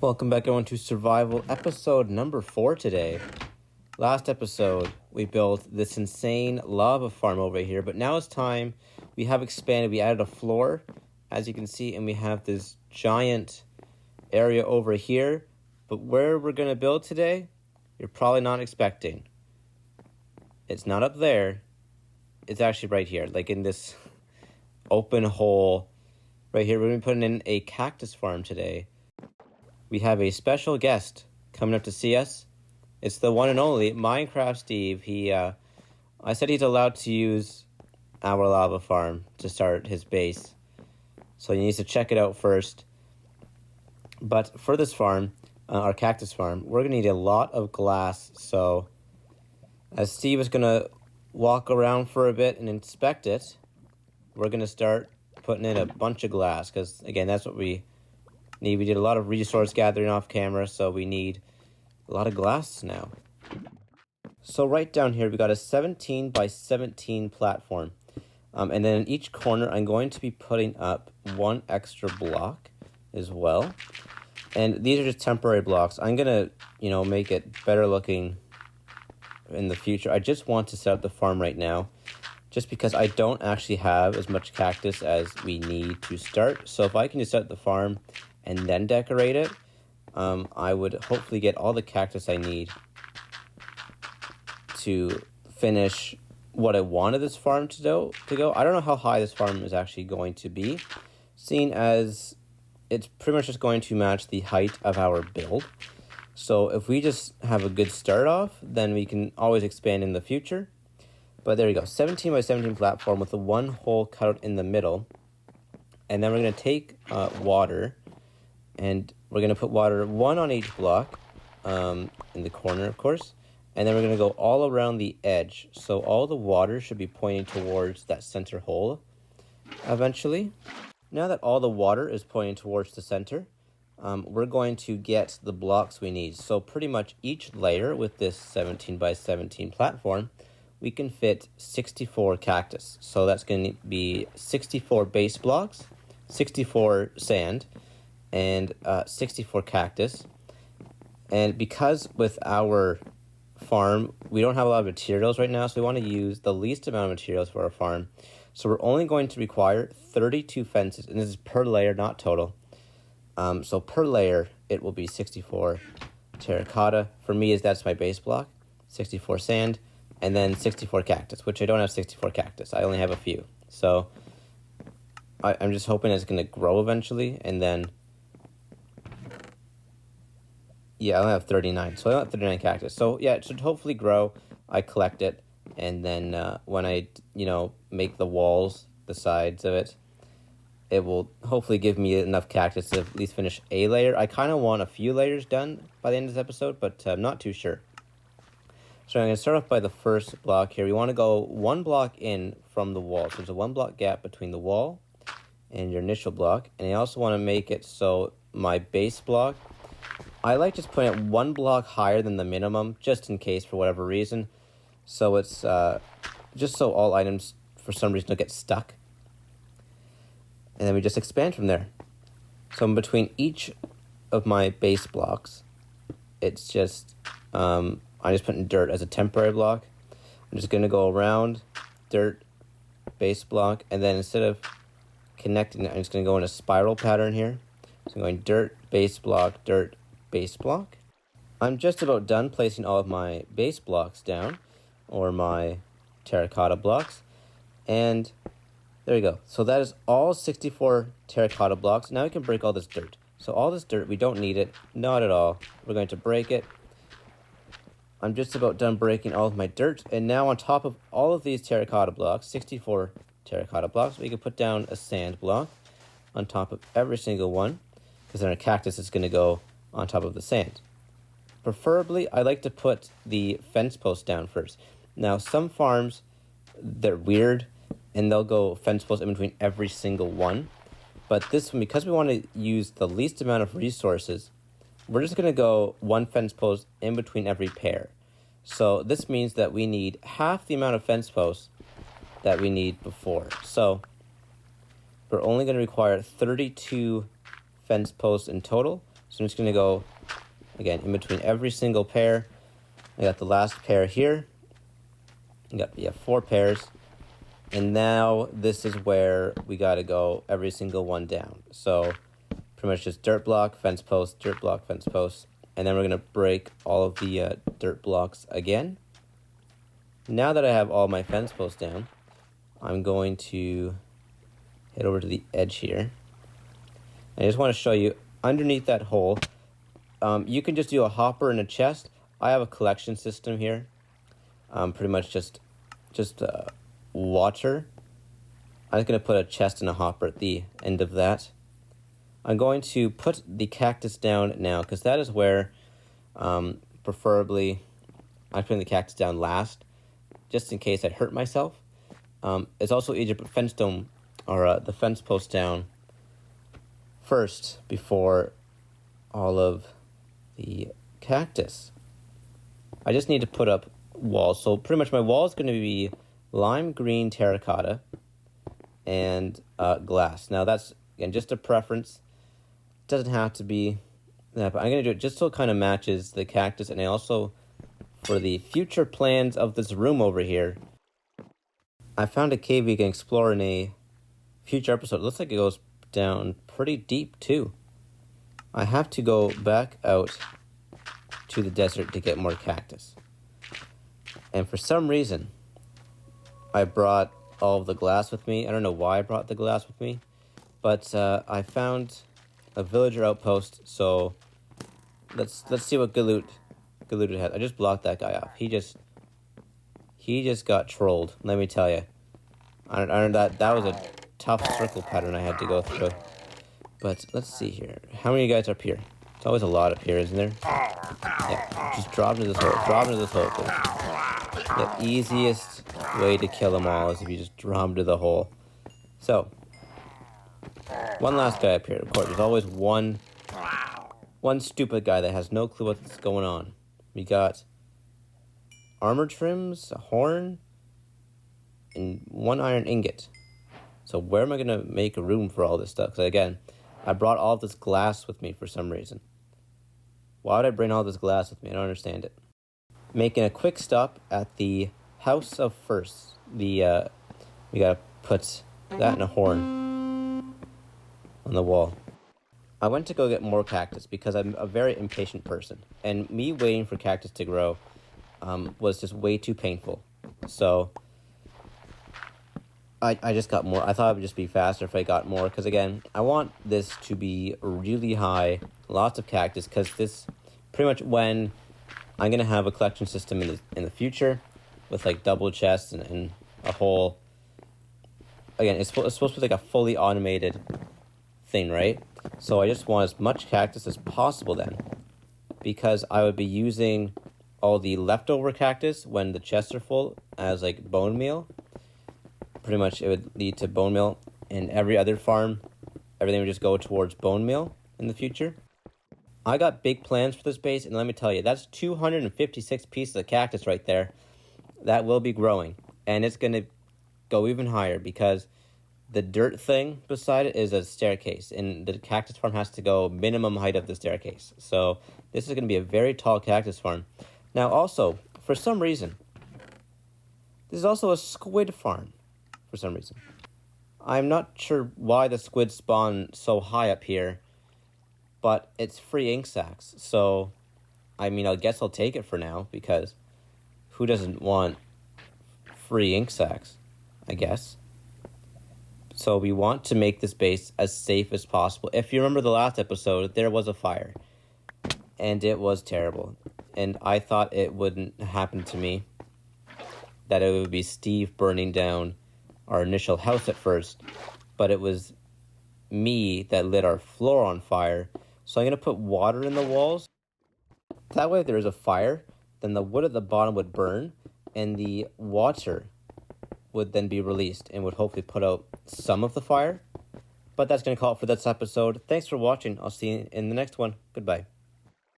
Welcome back everyone to survival episode number 4 today. Last episode we built this insane lava farm over here, but now it's time. We have expanded, we added a floor as you can see, and we have this giant area over here. But where we're going to build today, you're probably not expecting. It's not up there, it's actually right here, like in this open hole right here. We're going to be putting in a cactus farm today. We have a special guest coming up to see us. It's the one and only Minecraft Steve. I said he's allowed to use our lava farm to start his base, so he needs to check it out first. But for this farm, our cactus farm, we're going to need a lot of glass. So as Steve is going to walk around for a bit and inspect it, we're going to start putting in a bunch of glass, because again, that's what we need. We did a lot of resource gathering off camera, so we need a lot of glass now. So right down here, we got a 17 by 17 platform. And then in each corner, I'm going to be putting up one extra block as well. And these are just temporary blocks. I'm going to, make it better looking in the future. I just want to set up the farm right now, just because I don't actually have as much cactus as we need to start. So if I can just set up the farm and then decorate it, I would hopefully get all the cactus I need to finish what I wanted this farm to go. I don't know how high this farm is actually going to be, seeing as it's pretty much just going to match the height of our build. So if we just have a good start off, then we can always expand in the future. But there you go, 17 by 17 platform with the one hole cut out in the middle. And then we're going to take water, and we're going to put water one on each block in the corner, of course. And then we're going to go all around the edge. So all the water should be pointing towards that center hole eventually. Now that all the water is pointing towards the center, we're going to get the blocks we need. So pretty much each layer with this 17 by 17 platform, we can fit 64 cactus. So that's going to be 64 base blocks, 64 sand, and 64 cactus. And because with our farm we don't have a lot of materials right now, so we want to use the least amount of materials for our farm. So we're only going to require 32 fences, and this is per layer, not total. So per layer it will be 64 terracotta. For me, that's my base block, 64 sand, and then 64 cactus, which I don't have 64 cactus. I only have a few. So I'm just hoping it's going to grow eventually, and then yeah, I only have 39. So I only have 39 cactus. So yeah, it should hopefully grow. I collect it, and then when I, make the walls, the sides of it, it will hopefully give me enough cactus to at least finish a layer. I kind of want a few layers done by the end of this episode, but I'm not too sure. So I'm going to start off by the first block here. We want to go one block in from the wall. So there's a 1 block gap between the wall and your initial block. And I also want to make it so my base block, I like just putting it 1 block higher than the minimum, just in case for whatever reason. So it's just so all items for some reason don't get stuck. And then we just expand from there. So in between each of my base blocks, it's just, I'm just putting dirt as a temporary block. I'm just going to go around, dirt, base block, and then instead of connecting it, I'm just going to go in a spiral pattern here. So I'm going dirt, base block, dirt, base block. I'm just about done placing all of my base blocks down, or my terracotta blocks, and there you go. So that is all 64 terracotta blocks. Now we can break all this dirt. So all this dirt, we don't need it, not at all. We're going to break it. I'm just about done breaking all of my dirt, and now on top of all of these terracotta blocks, 64 terracotta blocks, we can put down a sand block on top of every single one, because then our cactus is going to go on top of the sand. Preferably, I like to put the fence posts down first. Now, some farms, they're weird, and they'll go fence posts in between every single one. But this one, because we want to use the least amount of resources, we're just going to go one fence post in between every pair. So this means that we need half the amount of fence posts that we need before. So we're only going to require 32 fence posts in total, So I'm just going to go, again, in between every single pair. I got the last pair here. I got 4 pairs. And now this is where we got to go every single one down. So pretty much just dirt block, fence post, dirt block, fence post. And then we're going to break all of the dirt blocks again. Now that I have all my fence posts down, I'm going to head over to the edge here. I just want to show you underneath that hole, you can just do a hopper and a chest. I have a collection system here. Pretty much just water. I'm just going to put a chest and a hopper at the end of that. I'm going to put the cactus down now because that is where, preferably, I'm putting the cactus down last, just in case I hurt myself. It's also easier to put fence dome or the fence post down first before all of the cactus. I just need to put up walls. So pretty much my wall is going to be lime green terracotta and glass. Now that's, again, just a preference. Doesn't have to be that, but I'm going to do it just so it kind of matches the cactus. And I also, for the future plans of this room over here, I found a cave we can explore in a future episode. It looks like it goes down pretty deep too. I have to go back out to the desert to get more cactus. And for some reason, I brought all of the glass with me. I don't know why I brought the glass with me, but I found a villager outpost. So let's see what good loot it has. I just blocked that guy off. He just got trolled. Let me tell you. That was a tough circle pattern I had to go through. But let's see here. How many guys are up here? It's always a lot up here, isn't there? Yeah, just drop into this hole. Drop into this hole, please. The easiest way to kill them all is if you just drop into the hole. So, one last guy up here. Of course, there's always one stupid guy that has no clue what's going on. We got armor trims, a horn, and 1 iron ingot. So where am I going to make a room for all this stuff? Because again, I brought all this glass with me for some reason. Why would I bring all this glass with me? I don't understand it. Making a quick stop at the House of Firsts. We got to put that in a horn on the wall. I went to go get more cactus because I'm a very impatient person. And me waiting for cactus to grow was just way too painful. So I just got more. I thought it would just be faster if I got more. Because again, I want this to be really high. Lots of cactus. Because this, pretty much when I'm going to have a collection system in the future. With like double chests and a whole. Again, it's supposed to be like a fully automated thing, right? So I just want as much cactus as possible then. Because I would be using all the leftover cactus when the chests are full as like bone meal. Pretty much it would lead to bone meal. And every other farm, everything would just go towards bone meal in the future. I got big plans for this base, and let me tell you, that's 256 pieces of cactus right there. That will be growing, and it's going to go even higher because the dirt thing beside it is a staircase, and the cactus farm has to go minimum height of the staircase. So this is going to be a very tall cactus farm. Now also, for some reason, this is also a squid farm for some reason. I'm not sure why the squid spawn so high up here, but it's free ink sacs. So, I mean, I guess I'll take it for now because who doesn't want free ink sacs, I guess. So we want to make this base as safe as possible. If you remember the last episode, there was a fire. And it was terrible. And I thought it wouldn't happen to me. That it would be Steve burning down our initial house at first. But it was me that lit our floor on fire. So I'm going to put water in the walls. That way if there is a fire, then the wood at the bottom would burn. And the water would then be released and would hopefully put out some of the fire. But that's going to call it for this episode. Thanks for watching. I'll see you in the next one. Goodbye.